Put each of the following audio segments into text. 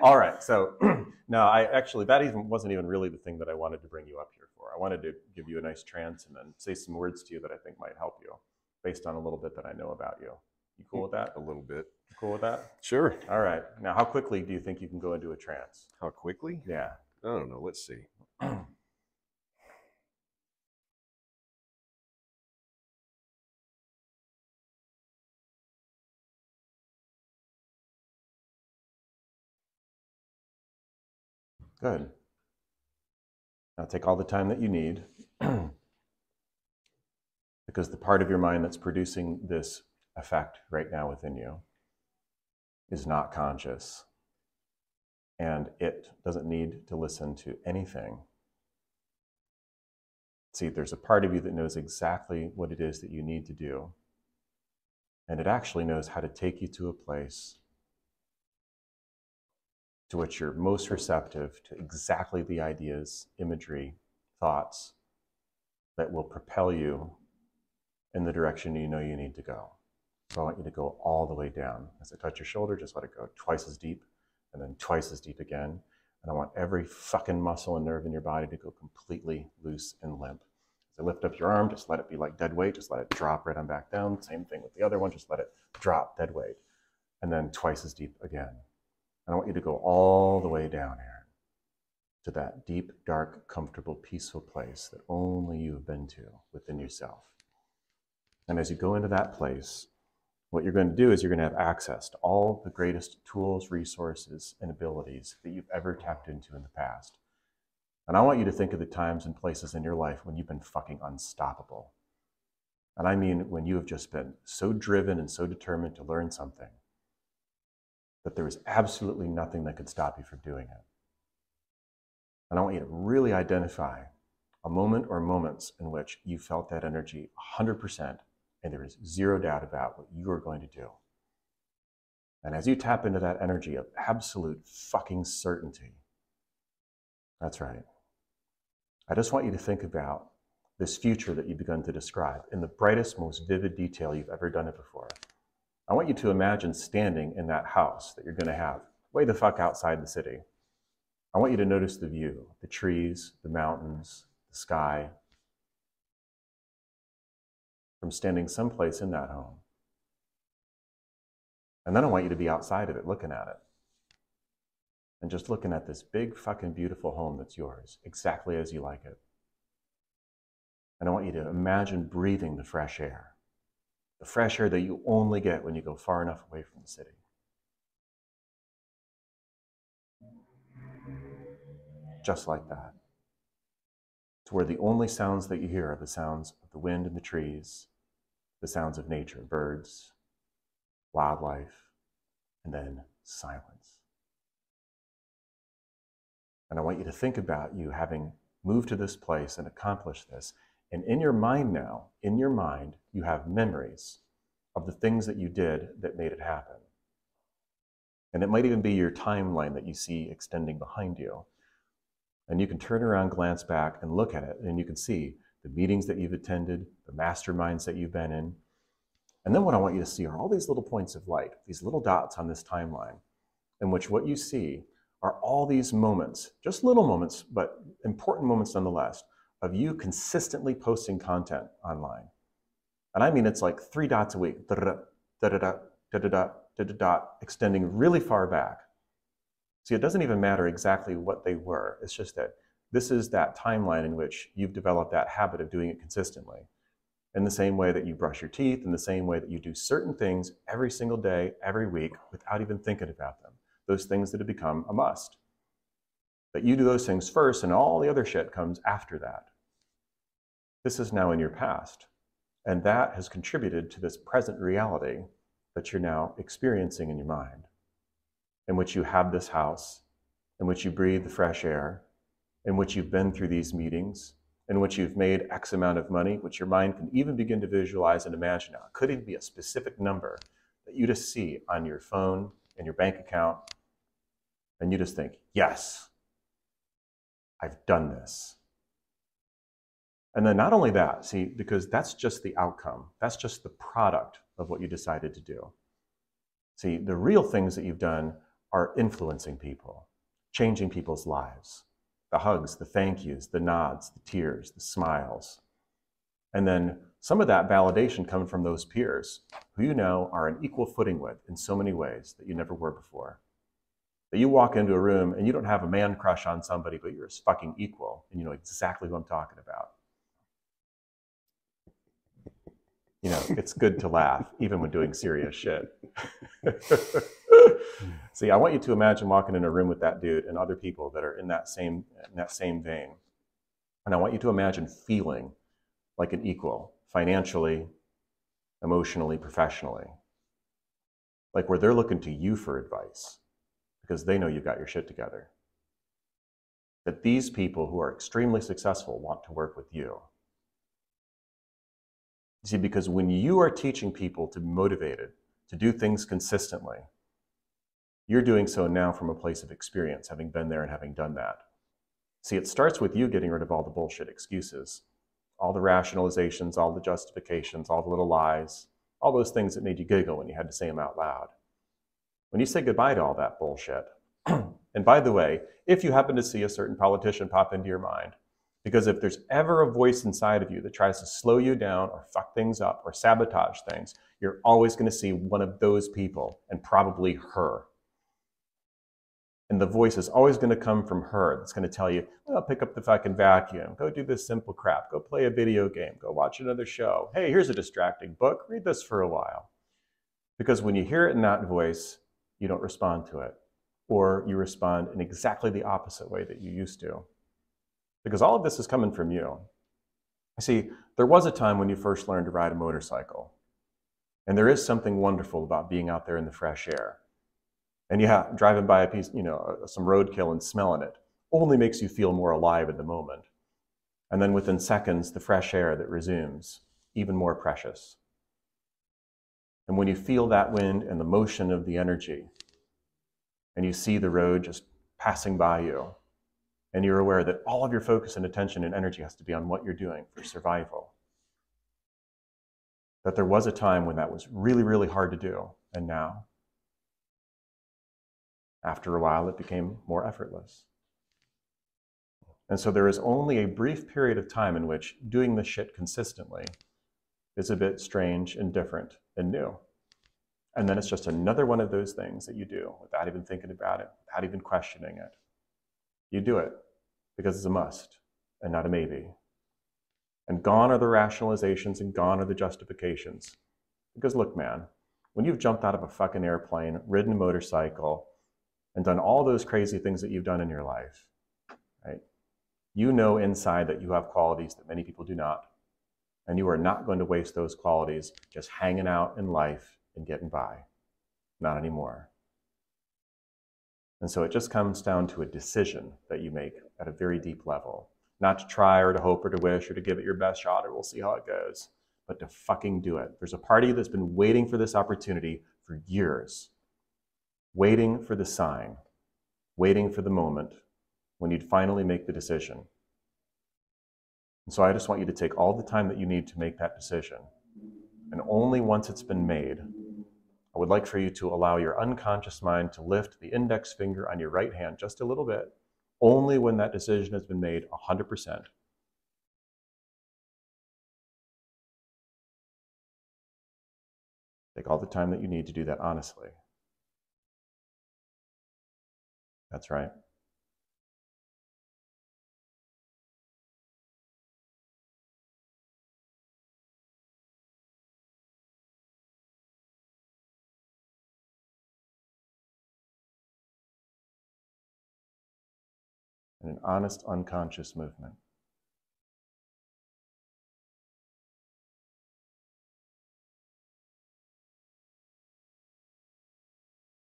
All right, so no, that even wasn't even really the thing that I wanted to bring you up here for. I wanted to give you a nice trance and then say some words to you that I think might help you based on a little bit that I know about you. You cool with that? A little bit. You cool with that? Sure. All right. Now, how quickly do you think you can go into a trance? How quickly? Yeah. I don't know. Let's see. Good. Now take all the time that you need because the part of your mind that's producing this effect right now within you is not conscious, and it doesn't need to listen to anything. See, there's a part of you that knows exactly what it is that you need to do, and it actually knows how to take you to a place to which you're most receptive to exactly the ideas, imagery, thoughts that will propel you in the direction you know you need to go. So I want you to go all the way down. As I touch your shoulder, just let it go twice as deep, and then twice as deep again. And I want every fucking muscle and nerve in your body to go completely loose and limp. As I lift up your arm, just let it be like dead weight. Just let it drop right on back down. Same thing with the other one. Just let it drop dead weight. And then twice as deep again. And I want you to go all the way down, Aaron, to that deep, dark, comfortable, peaceful place that only you have been to within yourself. And as you go into that place, what you're going to do is you're going to have access to all the greatest tools, resources, and abilities that you've ever tapped into in the past. And I want you to think of the times and places in your life when you've been fucking unstoppable. And I mean when you have just been so driven and so determined to learn something that there was absolutely nothing that could stop you from doing it. And I want you to really identify a moment or moments in which you felt that energy 100%, and there is zero doubt about what you are going to do. And as you tap into that energy of absolute fucking certainty, that's right, I just want you to think about this future that you've begun to describe in the brightest, most vivid detail you've ever done it before. I want you to imagine standing in that house that you're going to have way the fuck outside the city. I want you to notice the view, the trees, the mountains, the sky, from standing someplace in that home. And then I want you to be outside of it, looking at it. And just looking at this big fucking beautiful home that's yours, exactly as you like it. And I want you to imagine breathing the fresh air that you only get when you go far enough away from the city. Just like that. To where the only sounds that you hear are the sounds of the wind in the trees, the sounds of nature, birds, wildlife, and then silence. And I want you to think about you having moved to this place and accomplished this. And in your mind now, you have memories of the things that you did that made it happen. And it might even be your timeline that you see extending behind you. And you can turn around, glance back, and look at it, and you can see the meetings that you've attended, the masterminds that you've been in. And then what I want you to see are all these little points of light, these little dots on this timeline, in which what you see are all these moments, just little moments, but important moments nonetheless, of you consistently posting content online. And I mean, it's like 3 dots a week, extending really far back. See, it doesn't even matter exactly what they were. It's just that this is that timeline in which you've developed that habit of doing it consistently. In the same way that you brush your teeth, in the same way that you do certain things every single day, every week, without even thinking about them. Those things that have become a must. That you do those things first and all the other shit comes after that. This is now in your past. And that has contributed to this present reality that you're now experiencing in your mind, in which you have this house, in which you breathe the fresh air, in which you've been through these meetings, in which you've made X amount of money, which your mind can even begin to visualize and imagine now. It could even be a specific number that you just see on your phone, in your bank account, and you just think, yes, I've done this. And then not only that, see, because that's just the outcome. That's just the product of what you decided to do. See, the real things that you've done are influencing people, changing people's lives. The hugs, the thank yous, the nods, the tears, the smiles. And then some of that validation coming from those peers who you know are on equal footing with in so many ways that you never were before. That you walk into a room and you don't have a man crush on somebody, but you're his fucking equal and you know exactly who I'm talking about. You know, it's good to laugh even when doing serious shit. See, I want you to imagine walking in a room with that dude and other people that are in that same vein. And I want you to imagine feeling like an equal, financially, emotionally, professionally. Like where they're looking to you for advice because they know you've got your shit together. That these people who are extremely successful want to work with you. You see, because when you are teaching people to be motivated, to do things consistently, you're doing so now from a place of experience, having been there and having done that. See, it starts with you getting rid of all the bullshit excuses, all the rationalizations, all the justifications, all the little lies, all those things that made you giggle when you had to say them out loud. When you say goodbye to all that bullshit, and by the way, if you happen to see a certain politician pop into your mind, because if there's ever a voice inside of you that tries to slow you down or fuck things up or sabotage things, you're always going to see one of those people and probably her. And the voice is always going to come from her. That's going to tell you, well, pick up the fucking vacuum, go do this simple crap, go play a video game, go watch another show. Hey, here's a distracting book, read this for a while. Because when you hear it in that voice, you don't respond to it. Or you respond in exactly the opposite way that you used to. Because all of this is coming from you. See, there was a time when you first learned to ride a motorcycle. And there is something wonderful about being out there in the fresh air. And yeah, driving by a piece, you know, some roadkill and smelling it only makes you feel more alive in the moment. And then within seconds, the fresh air that resumes, even more precious. And when you feel that wind and the motion of the energy, and you see the road just passing by you, and you're aware that all of your focus and attention and energy has to be on what you're doing for survival. That there was a time when that was really, really hard to do, and now, after a while, it became more effortless. And so there is only a brief period of time in which doing this shit consistently is a bit strange and different and new. And then it's just another one of those things that you do without even thinking about it, without even questioning it. You do it because it's a must and not a maybe. And gone are the rationalizations and gone are the justifications. Because look, man, when you've jumped out of a fucking airplane, ridden a motorcycle, and done all those crazy things that you've done in your life, right? You know inside that you have qualities that many people do not. And you are not going to waste those qualities just hanging out in life and getting by. Not anymore. And so it just comes down to a decision that you make at a very deep level. Not to try or to hope or to wish or to give it your best shot or we'll see how it goes, but to fucking do it. There's a party that's been waiting for this opportunity for years. Waiting for the sign, waiting for the moment when you'd finally make the decision. And so I just want you to take all the time that you need to make that decision. And only once it's been made, I would like for you to allow your unconscious mind to lift the index finger on your right hand just a little bit, only when that decision has been made 100%. Take all the time that you need to do that honestly. That's right. And an honest, unconscious movement.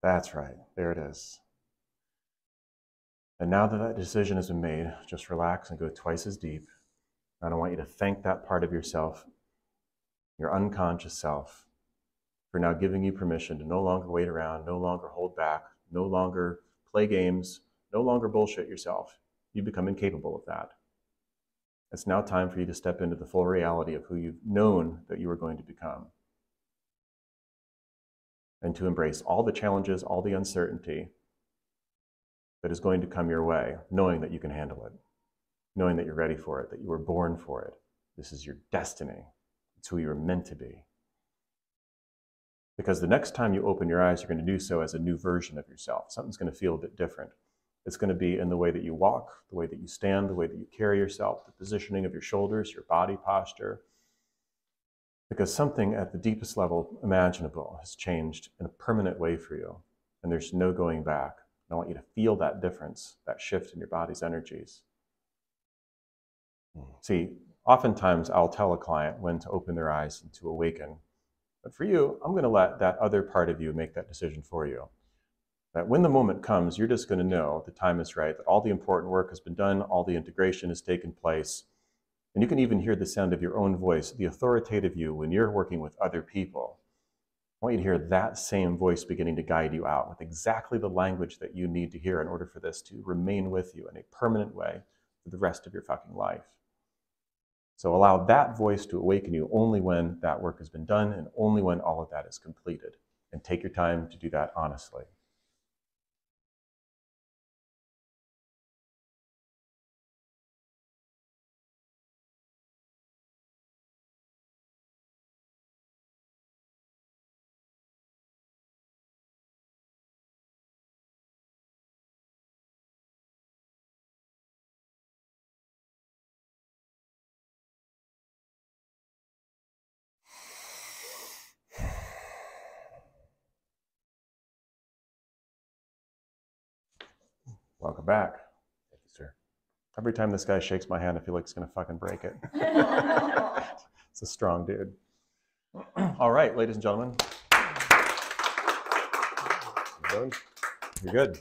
That's right. There it is. And now that that decision has been made, just relax and go twice as deep. And I want you to thank that part of yourself, your unconscious self, for now giving you permission to no longer wait around, no longer hold back, no longer play games, no longer bullshit yourself. You become incapable of that. It's now time for you to step into the full reality of who you've known that you were going to become. And to embrace all the challenges, all the uncertainty, that is going to come your way, knowing that you can handle it, knowing that you're ready for it, that you were born for it. This is your destiny. It's who you're meant to be. Because the next time you open your eyes, you're going to do so as a new version of yourself. Something's going to feel a bit different. It's going to be in the way that you walk, the way that you stand, the way that you carry yourself, the positioning of your shoulders, your body posture. Because something at the deepest level imaginable has changed in a permanent way for you, and there's no going back. I want you to feel that difference, that shift in your body's energies. See, oftentimes I'll tell a client when to open their eyes and to awaken. But for you, I'm going to let that other part of you make that decision for you. That when the moment comes, you're just going to know the time is right, that all the important work has been done, all the integration has taken place. And you can even hear the sound of your own voice, the authoritative you, when you're working with other people. I want you to hear that same voice beginning to guide you out with exactly the language that you need to hear in order for this to remain with you in a permanent way for the rest of your fucking life. So allow that voice to awaken you only when that work has been done and only when all of that is completed. And take your time to do that honestly. Welcome back. Thank you, sir. Every time this guy shakes my hand, I feel like he's going to fucking break it. It's a strong dude. All right, ladies and gentlemen. You're good.